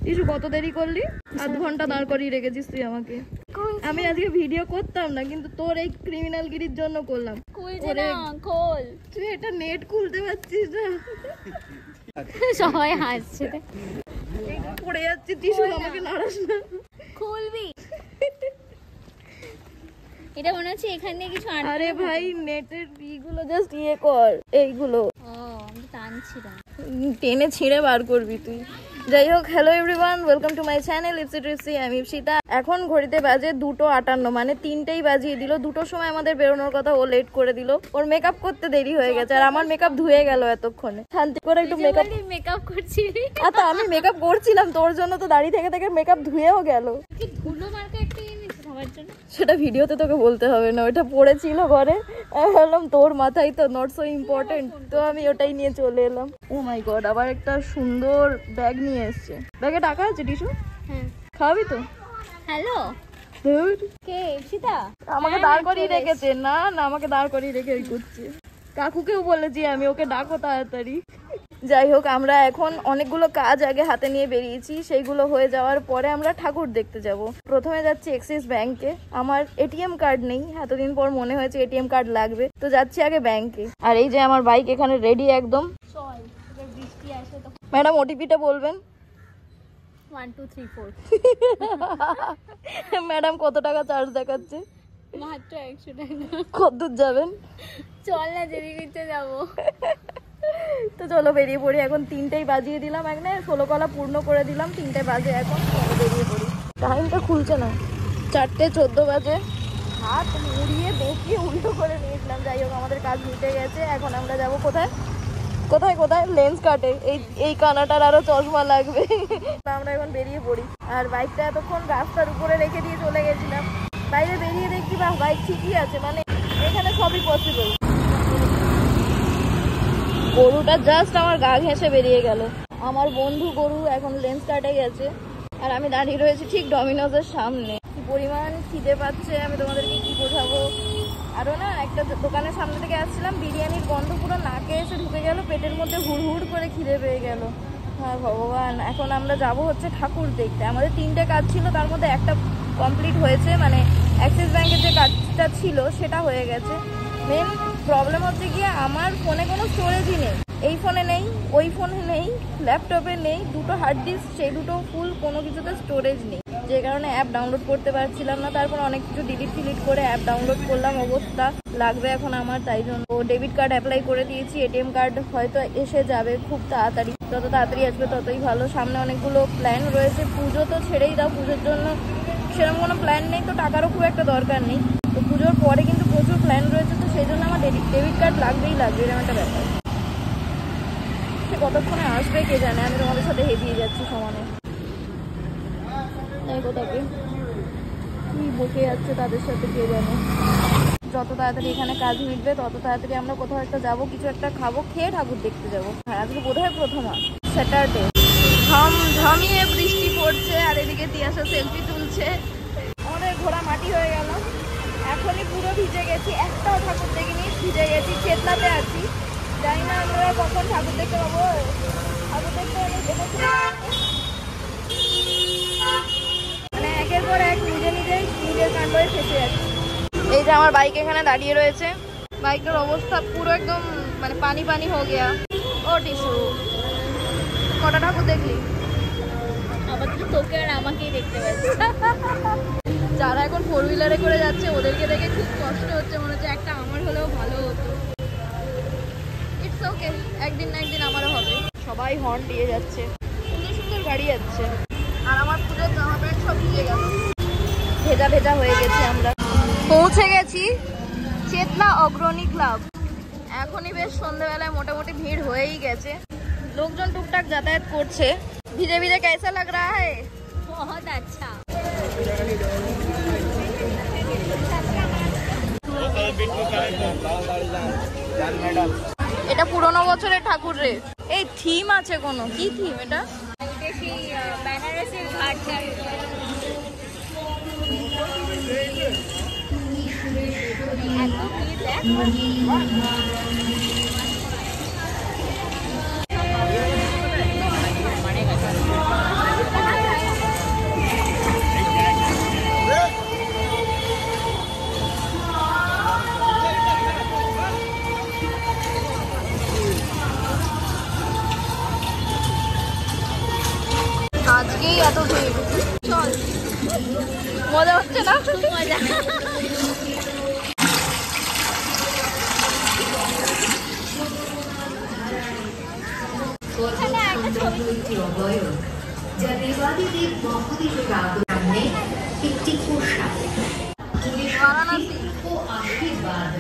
Issue কত দেরি করলি? আধ ঘন্টা দাঁড় করিয়ে রেখেছিস তুই আমাকে। আমি আজকে ভিডিও করতাম না, কিন্তু তোর এই ক্রিমিনাল গিরির জন্য করলাম। খোল, তুই এটা নেট খুলতে পারছিস না? সবাই হাসছে। পড়ে যাচ্ছি, টিস্যু আমাকে নাড়াস না। খুলবি? এটা মনে হচ্ছে এখানে কিছু আটকে। আরে ভাই নেটের ইগুলো জাস্ট ইয়ে কর, এইগুলো আমি টানছিলাম, টেনে ছিঁড়ে বার করবি তুই। যাই হোক, hello everyone, welcome to my channel Ipsi. আমি ইপসিতা। এখন ঘড়িতে বাজে 2:58, মানে 3টেই বাজিয়ে দিল। 2টোর সময় আমাদের বেরোনোর কথা, ও লেট করে দিল। ওর মেকআপ করতে দেরি হয়ে গেছে, আর আমার মেকআপ ধুয়ে গেল এতক্ষণে। শান্তি করে একটু মেকআপ করছিলি? আচ্ছা, আমি মেকআপ করছিলাম তোর জন্য, তো দাঁড়িয়ে থেকে থেকে মেকআপ ধুয়েও গেল। ধুলো মার্কা একটা জিনিস সবার জন্য, সেটা ভিডিওতে তোকে বলতে হবে না, ওটা পড়েছিল ঘরে। আমি ভাবলাম তোর মাথায় তো নট সো ইম্পর্টেন্ট, তো আমি ওটাই নিয়ে চলে এলাম। ও মাই গড, আবার একটা সুন্দর ব্যাগ নিয়ে এসছে। ব্যাগে টাকা আছে টিস্যু? হ্যাঁ। খাওয়াবি তো? হ্যালো, কে? ইপসিতা আমাকে দাঁড় করিয়ে রেখেছে। না না, আমাকে দাঁড় করিয়ে রেখে ওই করছে। কাকুকেও বলেছি আমি, ওকে ডাকো তাড়াতাড়ি। যাই হোক, আমরা এখন অনেকগুলো কাজ আগে হাতে নিয়ে বেরিয়েছি। সেইগুলো হয়ে যাওয়ার পরে আমরা ঠাকুর দেখতে যাব। প্রথমে যাচ্ছি এক্সিস ব্যাংকে। আমার এটিএম কার্ড নেই, এতদিন পর মনে হয়েছে এটিএম কার্ড লাগবে, তো যাচ্ছি আগে ব্যাংকে। আর এই যে আমার বাইক এখানে রেডি একদম। বৃষ্টি আসে তো। ম্যাডাম ওটিপিটা বলবেন? 1 2 3 4। ম্যাডাম কত টাকা চার্জ দেখাচ্ছে? মাত্র 100 টাকা। কত দূর যাবেন? চল না, যেদিকে যাবো। তো চলো বেরিয়ে পড়ি। এখন 3টেই বাজিয়ে দিলাম, এখানে 16 কলা পূর্ণ করে দিলাম। 3টে বাজে এখন, চলো বেরিয়ে পড়ি। টাইমটা খুলছে না, 4:14 বাজে। হাত মুড়িয়ে দেখিয়ে উল্টো করে নিয়েছিলাম। যাই হোক, আমাদের কাজ মিটে গেছে। এখন আমরা যাব কোথায় কোথায় কোথায়? লেন্স কাটে। এই কানাটার আরো চশমা লাগবে। আমরা এখন বেরিয়ে পড়ি। আর বাইকটা এতক্ষণ রাস্তার উপরে রেখে দিয়ে চলে গেছিলাম। বাইরে বেরিয়ে দেখি বা বাইক ঠিকই আছে, মানে এখানে সবই পসিবল। গরুটা জাস্ট আমার গা ঘেঁষে বেরিয়ে গেল। আমার বন্ধু গরু এখন লেন্স কাটে গেছে, আর আমি দাঁড়িয়ে রয়েছি ঠিক ডমিনোজের সামনে। কি পরিমাণ খিদে পাচ্ছে, আমি তোমাদেরকে কি বোঝাবো। আরো না, একটা দোকানের সামনে থেকে আসছিলাম, বিরিয়ানির গন্ধ পুরো নাকে এসে ঢুকে গেল, পেটের মধ্যে হুড় হুড় করে খিদে পেয়ে গেল। হ্যাঁ ভগবান, এখন আমরা যাব হচ্ছে ঠাকুর দেখতে। আমাদের 3টে কাজ ছিল, তার মধ্যে একটা কমপ্লিট হয়েছে, মানে অ্যাক্সিস ব্যাংকের যে কাজটা ছিল সেটা হয়ে গেছে। মেন প্রবলেম হচ্ছে গিয়ে আমার ফোনে কোনো স্টোরেজই নেই। এই ফোনে নেই, ওই ফোনে নেই, ল্যাপটপে নেই, 2টো হার্ড ডিস্ক, সেই 2টো ফুল, কোনো কিছুতে স্টোরেজ নেই, যে কারণে অ্যাপ ডাউনলোড করতে পারছিলাম না। তারপর অনেক কিছু ডিলিট করে অ্যাপ ডাউনলোড করলাম, অবস্থা লাগবে এখন আমার। তাই জন্য ডেবিট কার্ড অ্যাপ্লাই করে দিয়েছি। এটিএম কার্ড হয়তো এসে যাবে খুব তাড়াতাড়ি, যত তাড়াতাড়ি আসবে ততই ভালো। সামনে অনেকগুলো প্ল্যান রয়েছে, পুজো তো ছেড়েই দাও, পুজোর জন্য সেরকম কোনো প্ল্যান নেই, তো টাকারও খুব একটা দরকার নেই। তো পুজোর পরে কিন্তু প্রচুর প্ল্যান রয়েছে, তো সেই জন্য আমার ডেবিট কার্ড লাগবেই এরকম একটা ব্যাপার। সে কতক্ষণে আসবে কে জানে, আমি তোমাদের সাথে হেঁটিয়ে যাচ্ছি সমানে। কোথাকে কি বকে যাচ্ছে তাদের সাথে কে জানে। যত তাড়াতাড়ি এখানে কাজ মিটবে তত তাড়াতাড়ি আমরা কোথাও একটা যাবো, কিছু একটা খাবো, খেয়ে ঠাকুর দেখতে যাবো। হ্যাঁ, আজকে বোধহয় প্রথম স্যাটারডে। ঝমিয়ে বৃষ্টি পড়ছে, আর এদিকে তিয়াশা সেলফি তুলছে। আমাদের ঘোড়া মাটি হয়ে গেল, এখনই পুরো ভিজে গেছি, একটাও ঠাকুর দেখিনি, ভিজে গেছি, চেতলাতে আছি। জানি না আমরা কখন ঠাকুর দেখতে পাবো। ঠাকুর দেখতে মানে একের পর এক নিজের কাণ্ডে ফেসে যাচ্ছি। এই যে আমার বাইক এখানে দাঁড়িয়ে রয়েছে, বাইকের অবস্থা পুরো একদম মানে পানি পানি হয়ে গিয়া। ও টিসু, কটা ঠাকুর দেখলি? আবার তো তোকে আর আমাকেই দেখতে পাচ্ছি। যারা এখন 4 হুইলারে করে যাচ্ছে ওদেরকে দেখে খুব কষ্ট হচ্ছে, মনে হচ্ছে একটা আমার হলেও ভালো হতো। ইটস ওকে, একদিন না একদিন আমারও হবে। সবাই হর্ন দিয়ে যাচ্ছে, সুন্দর সুন্দর গাড়ি যাচ্ছে, আর আমার পুজোর জামা প্যান্ট সব ভিজে গেল, ভেজা ভেজা হয়ে গেছে। আমরা পৌঁছে গেছি চেতলা অগ্রণী ক্লাব। এখনই বেশ সন্ধ্যাবেলায় মোটামুটি ভিড় হয়েই গেছে, লোকজন টুকটাক যাতায়াত করছে। ভিজে ভিজে कैसा लग रहा है? बहुत अच्छा। এটা পুরনো বছরের ঠাকুর রে। এই থিম আছে কোনো? কি থিম এটা? বিদেশি বেনারসের ঘাটটা। এত ভিড় দেখ। আজকেই এত ভিড়। চল, মজা হচ্ছে না? খুব মজা।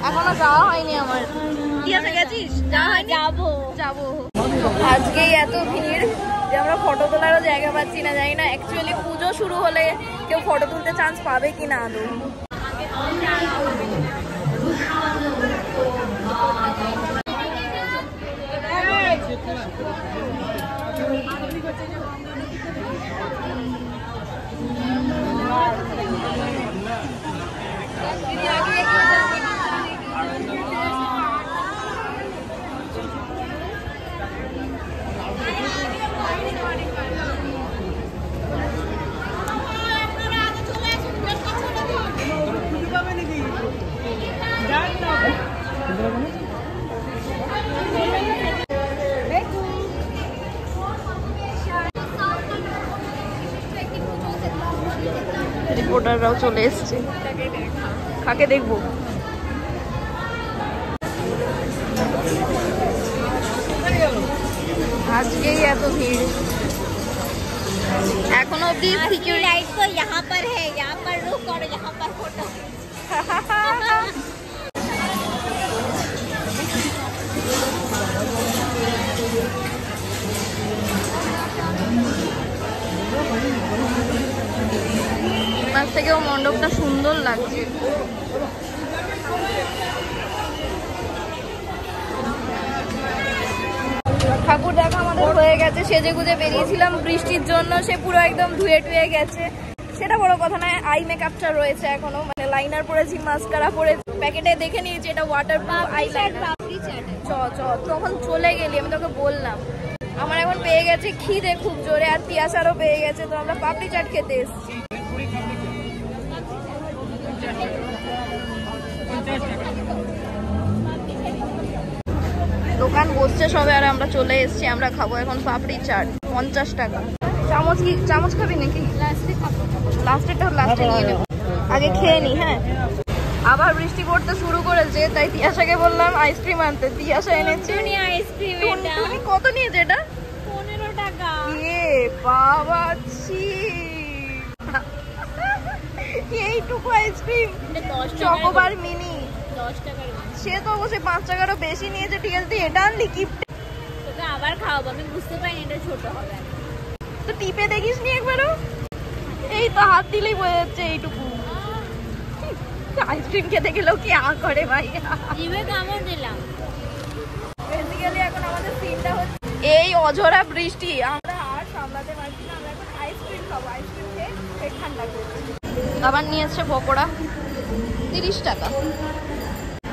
এখনো যাওয়া হয়নি আমার। গেছিস? যাওয়া হয়নি? যাবো। আজকেই এত ভিড় যে আমরা ফটো তোলারও জায়গা পাচ্ছি না। জানি না অ্যাকচুয়ালি পুজো শুরু হলে কেউ ফটো তুলতে চান্স পাবে কিনা আদৌ। রিপোর্টাররাও চলে এসছে, কাকে দেখবো? আজকেই এত ভিড়। এখনো অব্দি সিকিউরিটি लाइट तो यहाँ पर है, यहाँ पर रुक और यहाँ पर फोटो। পাশ থেকেও মণ্ডপটা সুন্দর লাগছে। ঠাকুর দেখা আমাদের হয়ে গেছে। সেজে গুজে বেরিয়েছিলাম বৃষ্টির জন্য, সে পুরো একদম ধুয়ে টুয়ে গেছে। সেটা বড় কথা নয়, আই মেকআপটা রয়েছে এখনো, মানে লাইনার পরেছি, মাস্কারা পরে, প্যাকেটে দেখে নিয়েছি এটা ওয়াটারপ্রুফ আই লাইনার। তখন চলে গেলি, আমি তোকে বললাম। আমার এখন পেয়ে গেছে খিদে খুব জোরে, আর তিয়াসারও পেয়ে গেছে, তো আমরা পাপড়ি চাট খেতে এসেছি। দোকান বসছে সবে, আর আমরা চলে এসেছি। আমরা খাবো এখন পাপড়ি চাট, 50 টাকা। চামচ কি চামচ খাবি নাকি? লাস্টেরটা লাস্টে নিয়ে নেবো, আগে খেয়ে নি। হ্যাঁ, আবার বৃষ্টি পড়তে শুরু করেছে, তাই তিয়াসাকে বললাম আইসক্রিম আনতে। তিয়াসা এনেছে আইসক্রিম। তুমি কত নিয়েছে এটা? 15 টাকা। এ বাবা, এইটুকু আইসক্রিম, চকোবার মিনি 10 টাকার। সে তো অবশ্যই 5 টাকারও বেশি নিয়েছে। ঠিক আছে, তুই এটা আনলি কি? তোকে আবার খাওয়াবো, আমি বুঝতে পারিনি এটা ছোট হবে। তো টিপে দেখিস নি একবারও? এই তো হাত দিলেই বোঝা যাচ্ছে এইটুকু। আইসক্রিম খেতে গেলেও কি আ করে ভাই। জিভে কামড় দিলাম। বেসিক্যালি এখন আমাদের সিনটা হচ্ছে এই অঝরা বৃষ্টি, আমরা আর সামলাতে পারছি না। আমরা এখন আইসক্রিম খাবো, আইসক্রিম খেয়ে পেট ঠান্ডা করবো। আবার নিয়ে এসছে পকোড়া, 30 টাকা।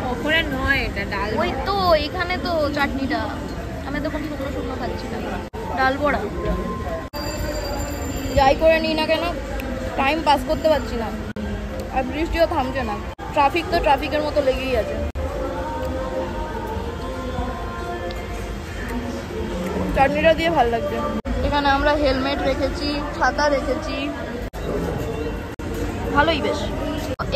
পকোড়া নয়, এটা ডাল। ওই তো এখানে তো চাটনিটা, আমি তখন শুকনো শুকনো খাচ্ছিলাম। ডাল বড়া যাই করে নিই না কেন, টাইম পাস করতে পারছি না। আর বৃষ্টিও থামছে না, ট্রাফিক তো ট্রাফিকের মতো লেগেই আছে। চাটনিটা দিয়ে ভালো লাগছে। এখানে আমরা হেলমেট রেখেছি, ছাতা রেখেছি, ভালোই বেশ।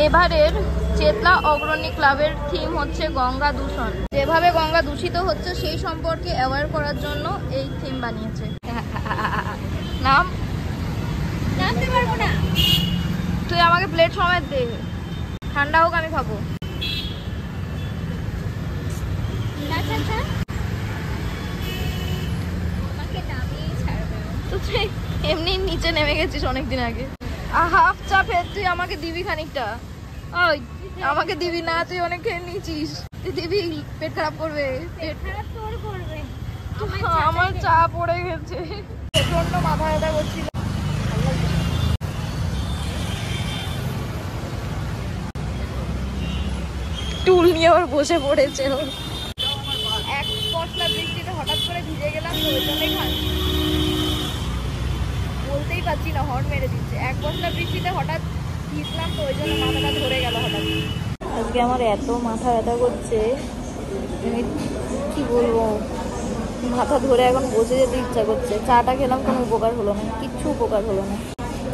এবারের চেতলা অগ্রণী ক্লাবের থিম হচ্ছে গঙ্গা দূষণ। যেভাবে গঙ্গা দূষিত হচ্ছে সেই সম্পর্কে অ্যাওয়ার করার জন্য এই থিম বানিয়েছে। নাম নামতে পারবো না। তুই আমাকে প্লেট সমেত দে, ঠান্ডা হোক আমি খাবো। আচ্ছা, আমাকে নামিয়েই ছাড়বে। তো তুই এমনি নিচে নেমে গেছিস অনেকদিন আগে। হাফ চা ফের তুই আমাকে দিবি খানিকটা। ওই আমাকে দিবি না, তুই অনেক খেয়ে নিয়েছিস, তুই দিবি, পেট খারাপ করবে। পেট খারাপ তোর করবে। আমার চা পড়ে গেছে, প্রচন্ড মাথা ব্যথা করছিল। টুল নিয়ে আবার বসে পড়েছে। এক পশলা বৃষ্টিতে হঠাৎ করে ভিজে গেলাম, তো ওই জন্যই বলতেই পারছি না, হর্ন মেরে দিচ্ছে। এক পশলা বৃষ্টিতে হঠাৎ ভিজলাম, তো ওই জন্য মাথাটা ধরে গেল হঠাৎ। আজকে আমার এত মাথা ব্যথা করছে, আমি কি বলবো। মাথা ধরে এখন বসে যেতে ইচ্ছা করছে। চাটা খেলাম, কোনো উপকার হলো না, কিচ্ছু উপকার হলো না।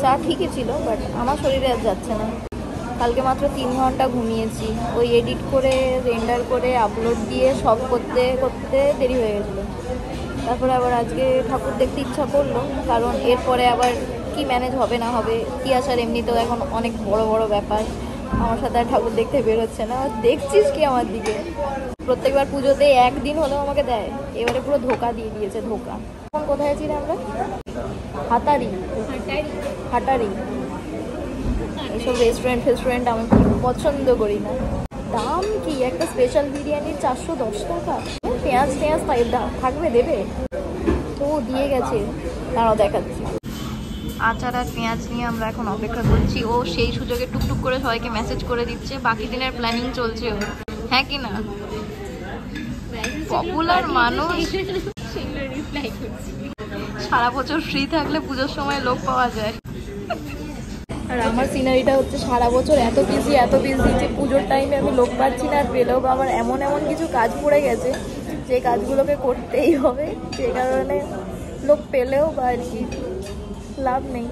চা ঠিকই ছিল, বাট আমার শরীরে আর যাচ্ছে না। কালকে মাত্র 3 ঘন্টা ঘুমিয়েছি, ওই এডিট করে রেন্ডার করে আপলোড দিয়ে সব করতে করতে দেরি হয়ে গেছিলো। তারপরে আবার আজকে ঠাকুর দেখতে ইচ্ছা করলো, কারণ এরপরে আবার কি ম্যানেজ হবে না হবে। কি আসার এমনিতেও এখন অনেক বড় বড় ব্যাপার, আমার সাথে আর ঠাকুর দেখতে বেরোচ্ছে না। দেখছিস কি আমার দিকে? প্রত্যেকবার পুজোতে একদিন হলেও আমাকে দেয়, এবারে পুরো ধোকা দিয়ে দিয়েছে, ধোকা। এখন কোথায় ছিল আমরা? হাটারি। হাটারি এইসব রেস্টুরেন্ট আমি পছন্দ করি না। দাম কি একটা স্পেশাল বিরিয়ানির 410 টাকা। পেঁয়াজ থাকবে, দেবে তো দিয়ে গেছে। তারাও দেখাচ্ছি আচার আর পেঁয়াজ নিয়ে আমরা এখন অপেক্ষা করছি। ও সেই সুযোগে টুকটুক করে সবাইকে মেসেজ করে দিচ্ছে, বাকি দিনের প্ল্যানিং চলছে ও। হ্যাঁ কি না? পপুলার মানুষ, সারা বছর ফ্রি থাকলে পুজোর সময় লোক পাওয়া যায়। আর আমার সিনারিটা হচ্ছে সারা বছর এত বিজি যে পুজোর টাইমে আমি লোক পাচ্ছি না। আর পেলেও আমার এমন কিছু কাজ পড়ে গেছে যে কাজগুলোকে করতেই হবে, যে কারণে লোক পেলেও বা আর কি লাভ নেই।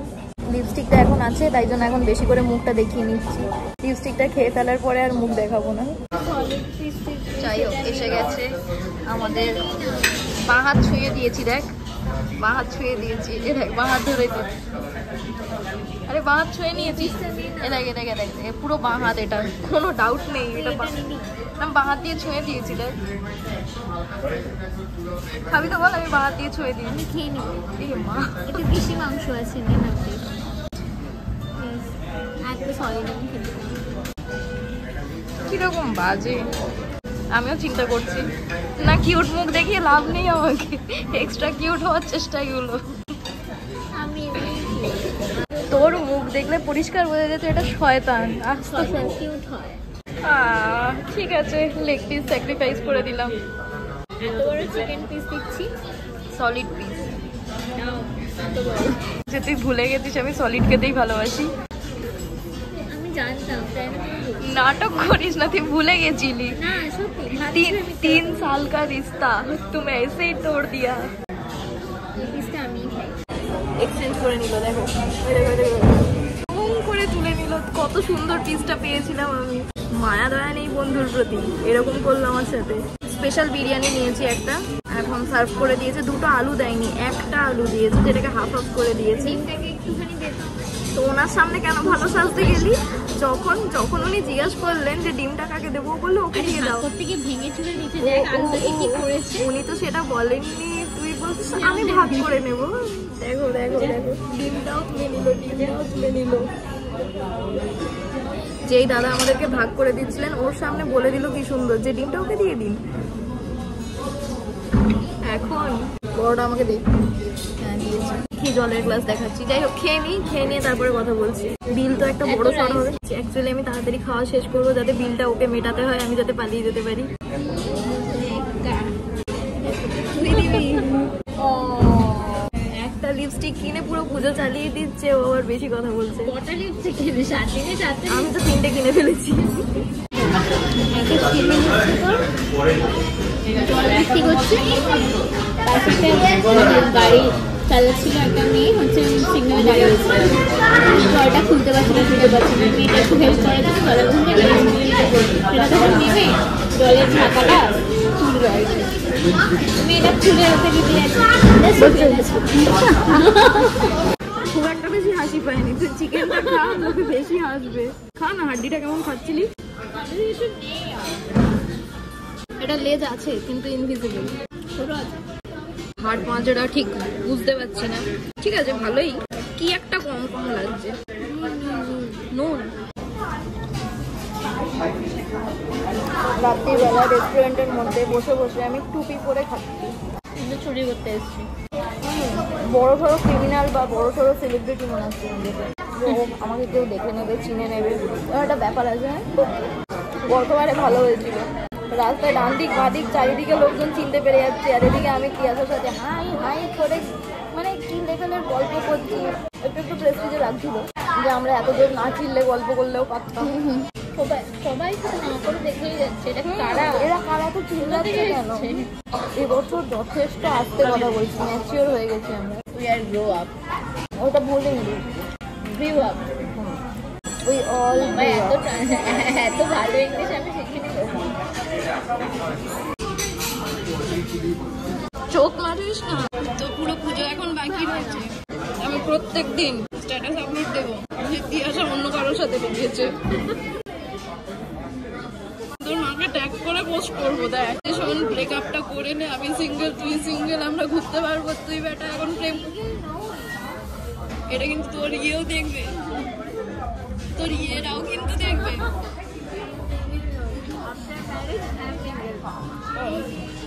লিপস্টিকটা এখন আছে, তাই জন্য এখন বেশি করে মুখটা দেখিয়ে নিচ্ছি। লিপস্টিকটা খেয়ে ফেলার পরে আর মুখ দেখাবো না। যাই হোক, এসে গেছে আমাদের। বাঁ হাত ছুঁয়ে দিয়েছি, দেখ বাঁ হাত ছুঁয়ে দিয়েছি, এ দেখ বাঁ হাত ধরে দিয়েছি। আরে বাঁ হাত ছুঁয়ে নিয়েছি, এ দেখ পুরো বাঁ হাত, এটা কোনো ডাউট নেই। এটা আমি বাঁ হাত দিয়ে ছুঁয়ে দিয়েছি, দেখ। খাবি তো বল? আমি বাঁ হাত দিয়ে ছুঁয়ে দিই, আমি খেয়ে নিই। মা একটু বেশি মাংস আছে না, এত সলিড আমি খেতে পারি। কিরকম বাজে, আমিও চিন্তা করছি না। কিউট মুখ দেখিয়ে লাভ নেই আমাকে, এক্সট্রা কিউট হওয়ার চেষ্টাই হলো। আমি তোর মুখ দেখলে পরিষ্কার বোঝা যেত এটা শয়তান। কিউট হয়। ঠিক আছে, লেগ পিস স্যাক্রিফাইস করে দিলাম। এত বড় চিকেন পিস দিচ্ছি, সলিড পিস। এত বড় যে তুই ভুলে গেছিস আমি সলিড খেতেই ভালোবাসি। আমি জানতাম, তাই না? নাটক করিস না, তুই ভুলে গেছিলি। না সত্যি, 3 साल का रिश्ता तुम ऐसे ही तोड़ दिया। এই পিসটা আমি খাই। এক্সচেঞ্জ করে নিল, দেখো করে তুলে নিল। কত সুন্দর পিসটা পেয়েছিলাম আমি। মায়া দয়া নেই বন্ধুর প্রতি, এরকম করলো আমার সাথে। স্পেশাল বিরিয়ানি নিয়েছি একটা, এখন সার্ভ করে দিয়েছে। 2টো আলু দেয়নি, একটা আলু দিয়েছে, যেটাকে হাফ করে দিয়েছি। ডিমটাকে একটুখানি দিতাম। তো ওনার সামনে কেন ভালো সাজতে গেলি? যখন উনি জিজ্ঞাসা করলেন যে ডিমটা কাকে দেবো, বললো ওকে দিয়ে দাও। থেকে ভেঙে চুরে নিচে দেখ আলুটাকে কি করেছে। উনি তো সেটা বলেননি, তুই বলছিস আমি ভাগ করে নেব। দেখো ডিমটাও তুলে নিল। যেই দাদা আমাদেরকে ভাগ করে দিচ্ছিলেন, ওর সামনে বলে দিল কি সুন্দর যে ডিমটা ওকে দিয়ে দিন। এখন বড়টা আমাকে দে। হ্যাঁ দিয়েছি। কি জলের গ্লাস দেখাচ্ছি। যাই হোক, খেয়ে নিয়ে তারপরে কথা বলছি। বিল তো একটা বড় সড় হবে। অ্যাকচুয়ালি আমি তাড়াতাড়ি খাওয়া শেষ করবো, যাতে বিলটা ওকে মেটাতে হয়, আমি যাতে পালিয়ে যেতে পারি। একটা লিপস্টিক কিনে পুরো পুজো চালিয়ে দিচ্ছে, ও আবার বেশি কথা বলছে। কটা লিপস্টিক কিনে? 7 দিনে 4টে। আমি তো 3টে কিনে ফেলেছি। জল বিক্রি করছে, গাড়ি চালাচ্ছিল একটা মেয়ে, হচ্ছে সিগন্যালে দাঁড়িয়ে রয়েছে, জলটা খুলতে পারছি না। মেয়েটা একটু হেল্প করে দিচ্ছে, জলের ঘুমে সেটা তখন নেমে জলের ঝাঁকাটা তুলবে আর কি। মেয়েটা খুলে ওকে দিতে যাচ্ছে। খুব একটা বেশি হাসি পায়নি। তুই চিকেনটা খা, লোকে বেশি হাসবে। খা না, হাড্ডিটা কেমন খাচ্ছিলি? এটা লেজ আছে কিন্তু ইনভিজিবল। হাড় পাঁজরা ঠিক বুঝতে পারছি না। ঠিক আছে, ভালোই। কি একটা কম লাগছে। নুন। রাত্রিবেলা রেস্টুরেন্টের মধ্যে বসে আমি টুপি পরে খাচ্ছি। কিন্তু চুরি করতে এসছি। বড় সড়ো ক্রিমিনাল বা বড় সড়ো সেলিব্রিটি মনে হচ্ছে আমাকে কেউ দেখে নেবে, চিনে নেবে, একটা ব্যাপার আছে। গতবারে ভালো হয়েছিল, রাস্তায় ডান দিক বাঁ দিক চারিদিকে লোকজন চিনতে পেরে যাচ্ছে, আর এদিকে আমি ক্রিয়াসের সাথে হাই করে মানে কি লেভেলের গল্প করছি। একটু প্রেস্টিজে লাগছিল যে আমরা এত জোর না চিনলে গল্প করলেও পারতাম। সবাই শুধু না করে দেখেই যাচ্ছে এটা কারা এরা কারা তো চিল্লাতে কেন? এবছর যথেষ্ট আস্তে কথা বলছি, ম্যাচিওর হয়ে গেছি আমরা। উই আর গ্রো আপ ওটা বলিনি, গ্রিউ আপ উই অল এত ভালো ইংলিশ আমি শিখিনি। চোখ মারিস না তো। পুরো পুজো এখন বাকি রয়েছে। আমি প্রত্যেক দিন স্ট্যাটাস আপলোড দেবো, ইতিহাস অন্য কারোর সাথে বেরিয়েছে। তোর মাকে ট্যাগ করে পোস্ট করবো, দেখ শোন ব্রেকআপটা করে নে, আমি সিঙ্গেল তুই সিঙ্গেল, আমরা ঘুরতে পারবো, তুই বেটা এখন প্রেম। এটা কিন্তু তোর ইয়েও দেখবে, তোর ইয়েরাও কিন্তু দেখবে।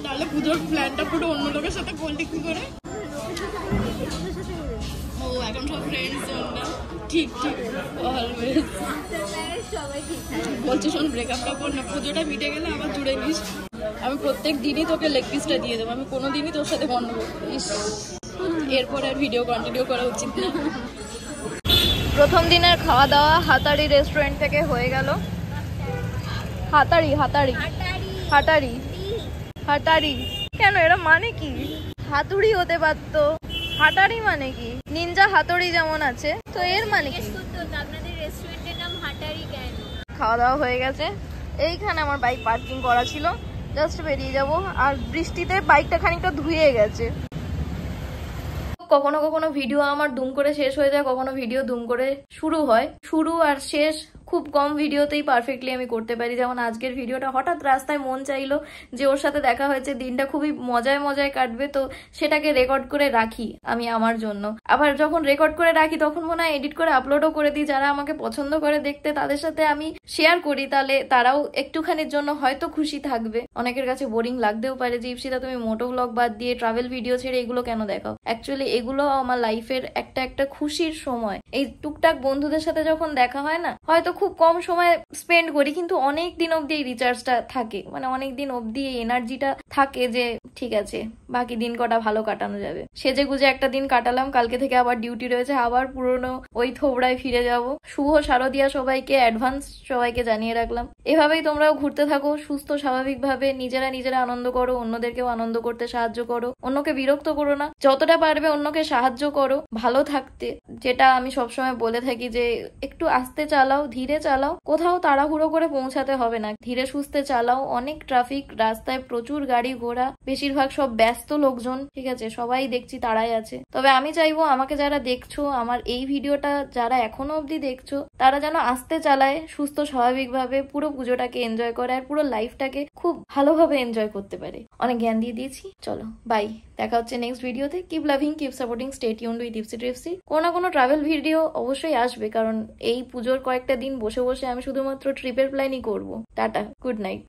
তাহলে পুজোর প্ল্যানটা পুরো অন্য লোকের সাথে করলি কি করে? ও এখন সব ফ্রেন্ডস না? ঠিক ঠিক, অলওয়েজ বলছি শোন ব্রেকআপটা কর না, পুজোটা মিটে গেলে আবার জুড়ে নিস। আমি প্রত্যেক দিনই তোকে লেগ পিসটা দিয়ে দেবো, আমি কোনোদিনই তোর সাথে বন্ধ করবো। এরপর আর ভিডিও কন্টিনিউ করা উচিত না। প্রথম দিনের খাওয়া দাওয়া হাতারি রেস্টুরেন্ট থেকে হয়ে গেল। হাতারি হাতারি হাটারি হাটারি কেন? এরা মানে কি? হাতুড়ি হতে পারতো, হাটারি মানে কি? নিনজা হাতুড়ি যেমন আছে, তো এর মানে কি? আপনাদের রেস্টুরেন্টের নাম হাটারি কেন? খাওয়া দাওয়া হয়ে গেছে। এইখানে আমার বাইক পার্কিং করা ছিল, জাস্ট বেরিয়ে যাব। আর বৃষ্টিতে বাইকটা খানিকটা ধুয়ে গেছে। কখনো কখনো ভিডিও আমার দুম করে শেষ হয়ে যায়, কখনো ভিডিও দুম করে শুরু হয়। শুরু আর শেষ খুব কম ভিডিওতেই পারফেক্টলি আমি করতে পারি। যেমন আজকের ভিডিওটা হঠাৎ রাস্তায় মন চাইলো যে ওর সাথে দেখা হয়েছে, দিনটা খুবই মজায় মজায় কাটবে, তো সেটাকে রেকর্ড করে রাখি আমি আমার জন্য। আবার যখন রেকর্ড করে রাখি তখন মনে হয় এডিট করে আপলোডও করে দিই। যারা আমাকে পছন্দ করে দেখতে তাদের সাথে আমি শেয়ার করি, তাহলে তারাও একটুখানির জন্য হয়তো খুশি থাকবে। অনেকের কাছে বোরিং লাগতেও পারে যে ইপসিতা তুমি মোটো ব্লগ বাদ দিয়ে ট্রাভেল ভিডিও ছেড়ে এগুলো কেন দেখাও। অ্যাকচুয়ালি এগুলো আমার লাইফের একটা খুশির সময়। এই টুকটাক বন্ধুদের সাথে যখন দেখা হয় না, হয়তো খুব কম সময় স্পেন্ড করি, কিন্তু অনেক দিন অব্দি এই রিচার্জটা থাকে, মানে অনেক দিন অব্দি এই এনার্জিটা থাকে যে ঠিক আছে বাকি দিন কটা ভালো কাটানো যাবে। সেজে গুজে একটা দিন কাটালাম, কালকে থেকে আবার ডিউটি রয়েছে, আবার পুরনো ওই থোবড়ায় ফিরে যাব। শুভ শারদিয়া সবাইকে অ্যাডভান্স সবাইকে জানিয়ে রাখলাম। এভাবেই তোমরাও ঘুরতে থাকো সুস্থ স্বাভাবিকভাবে, নিজেরা আনন্দ করো, অন্যদেরকেও আনন্দ করতে সাহায্য করো, অন্যকে বিরক্ত করো না, যতটা পারবে অন্যকে সাহায্য করো ভালো থাকতে। যেটা আমি সবসময় বলে থাকি যে একটু আস্তে চালাও, ধীরে চালাও, কোথাও তাড়াহুড়ো করে পৌঁছাতে হবে না, ধীরে সুস্থে চালাও। অনেক ট্রাফিক, রাস্তায় প্রচুর গাড়ি ঘোড়া, বেশিরভাগ সব ব্যস্ত লোকজন, ঠিক আছে, সবাই দেখছি তারাই আছে। তবে আমি চাইবো আমাকে যারা দেখছো, আমার এই ভিডিওটা যারা এখনো অবধি দেখছো, তারা যেন আস্তে চালায়, সুস্থ স্বাভাবিকভাবে পুরো পুজোটাকে এনজয় করে আর পুরো লাইফটাকে খুব ভালোভাবে এনজয় করতে পারে। অনেক জ্ঞান দিয়ে দিয়েছি, চলো বাই, দেখা হচ্ছে নেক্সট ভিডিওতে। Keep loving, keep supporting, stay tuned with Ipsi Tripsy. কোনো না কোনো ট্রাভেল ভিডিও অবশ্যই আসবে, কারণ এই পুজোর কয়েকটা দিন বসে বসে আমি শুধুমাত্র ট্রিপের প্ল্যানই করবো। Tata, good night.